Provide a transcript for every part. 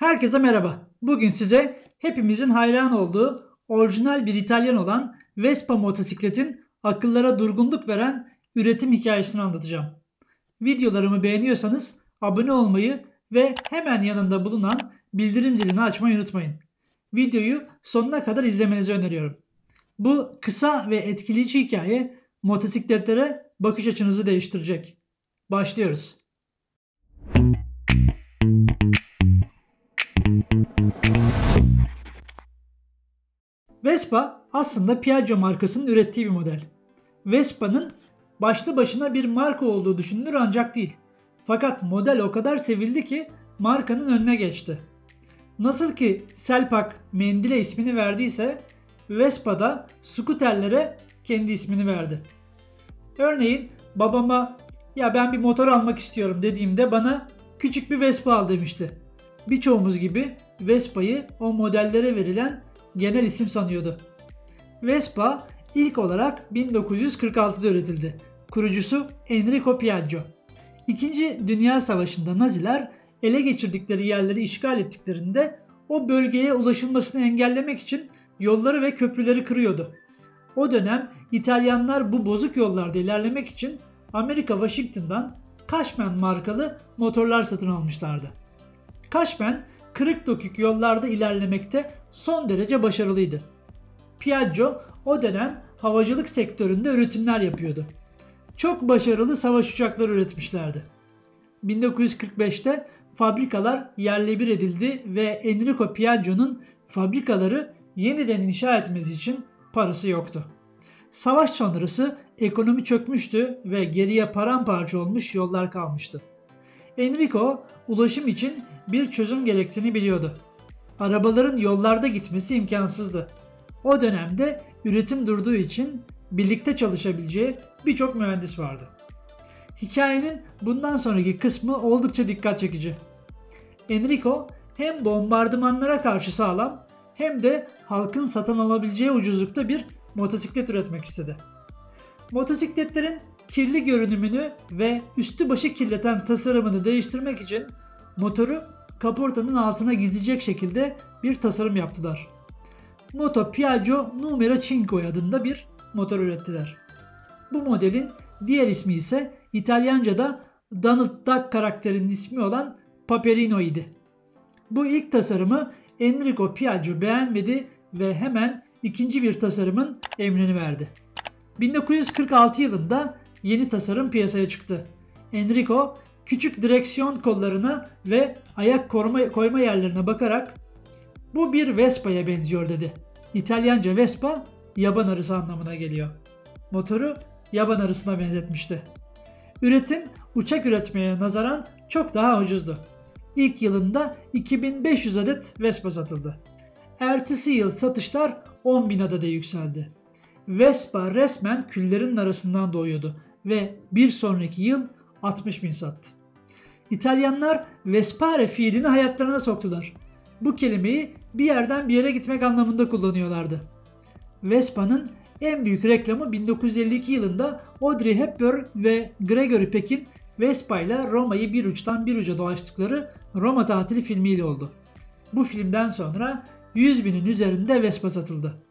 Herkese merhaba. Bugün size hepimizin hayran olduğu orijinal bir İtalyan olan Vespa motosikletin akıllara durgunluk veren üretim hikayesini anlatacağım. Videolarımı beğeniyorsanız abone olmayı ve hemen yanında bulunan bildirim zilini açmayı unutmayın. Videoyu sonuna kadar izlemenizi öneriyorum. Bu kısa ve etkileyici hikaye motosikletlere bakış açınızı değiştirecek. Başlıyoruz. Vespa aslında Piaggio markasının ürettiği bir model. Vespa'nın başlı başına bir marka olduğu düşünülür ancak değil. Fakat model o kadar sevildi ki markanın önüne geçti. Nasıl ki Selpak mendile ismini verdiyse Vespa da skuterlere kendi ismini verdi. Örneğin babama "Ya ben bir motor almak istiyorum" dediğimde bana "Küçük bir Vespa al" demişti. Birçoğumuz gibi Vespa'yı o modellere verilen genel isim sanıyordu. Vespa ilk olarak 1946'da üretildi. Kurucusu Enrico Piaggio. İkinci Dünya Savaşı'nda Naziler ele geçirdikleri yerleri işgal ettiklerinde o bölgeye ulaşılmasını engellemek için yolları ve köprüleri kırıyordu. O dönem İtalyanlar bu bozuk yollarda ilerlemek için Amerika Washington'dan Cashman markalı motorlar satın almışlardı. Cashman kırık dökük yollarda ilerlemekte son derece başarılıydı. Piaggio o dönem havacılık sektöründe üretimler yapıyordu. Çok başarılı savaş uçakları üretmişlerdi. 1945'te fabrikalar yerle bir edildi ve Enrico Piaggio'nun fabrikaları yeniden inşa etmesi için parası yoktu. Savaş sonrası ekonomi çökmüştü ve geriye paramparça olmuş yollar kalmıştı. Enrico ulaşım için bir çözüm gerektiğini biliyordu. Arabaların yollarda gitmesi imkansızdı. O dönemde üretim durduğu için birlikte çalışabileceği birçok mühendis vardı. Hikayenin bundan sonraki kısmı oldukça dikkat çekici. Enrico hem bombardımanlara karşı sağlam hem de halkın satın alabileceği ucuzlukta bir motosiklet üretmek istedi. Motosikletlerin kirli görünümünü ve üstü başı kirleten tasarımını değiştirmek için motoru kaportanın altına gizleyecek şekilde bir tasarım yaptılar. Moto Piaggio Numero 5 adında bir motor ürettiler. Bu modelin diğer ismi ise İtalyanca'da Donald Duck karakterinin ismi olan Paperino idi. Bu ilk tasarımı Enrico Piaggio beğenmedi ve hemen ikinci bir tasarımın emrini verdi. 1946 yılında yeni tasarım piyasaya çıktı. Enrico küçük direksiyon kollarına ve ayak koyma yerlerine bakarak "Bu bir Vespa'ya benziyor" dedi. İtalyanca Vespa yaban arısı anlamına geliyor. Motoru yaban arısına benzetmişti. Üretim uçak üretmeye nazaran çok daha ucuzdu. İlk yılında 2500 adet Vespa satıldı. Ertesi yıl satışlar 10.000 adede yükseldi. Vespa resmen küllerin arasından doğuyordu ve bir sonraki yıl 60.000 sattı. İtalyanlar Vespare fiilini hayatlarına soktular. Bu kelimeyi bir yerden bir yere gitmek anlamında kullanıyorlardı. Vespa'nın en büyük reklamı 1952 yılında Audrey Hepburn ve Gregory Peck'in Vespa ile Roma'yı bir uçtan bir uca dolaştıkları Roma tatili filmiyle oldu. Bu filmden sonra 100.000'in üzerinde Vespa satıldı.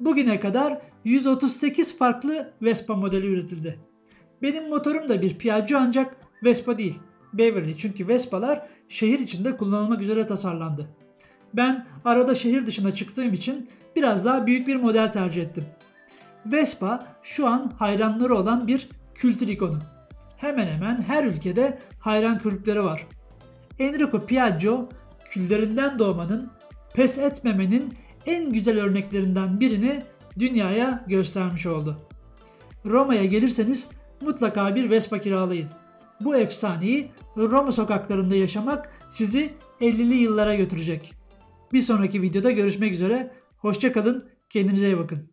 Bugüne kadar 138 farklı Vespa modeli üretildi. Benim motorum da bir Piaggio ancak Vespa değil, Beverly, çünkü Vespa'lar şehir içinde kullanılmak üzere tasarlandı. Ben arada şehir dışına çıktığım için biraz daha büyük bir model tercih ettim. Vespa şu an hayranları olan bir kültür ikonu. Hemen hemen her ülkede hayran kulüpleri var. Enrico Piaggio küllerinden doğmanın, pes etmemenin en güzel örneklerinden birini dünyaya göstermiş oldu. Roma'ya gelirseniz mutlaka bir Vespa kiralayın. Bu efsaneyi Roma sokaklarında yaşamak sizi 50'li yıllara götürecek. Bir sonraki videoda görüşmek üzere. Hoşça kalın, kendinize iyi bakın.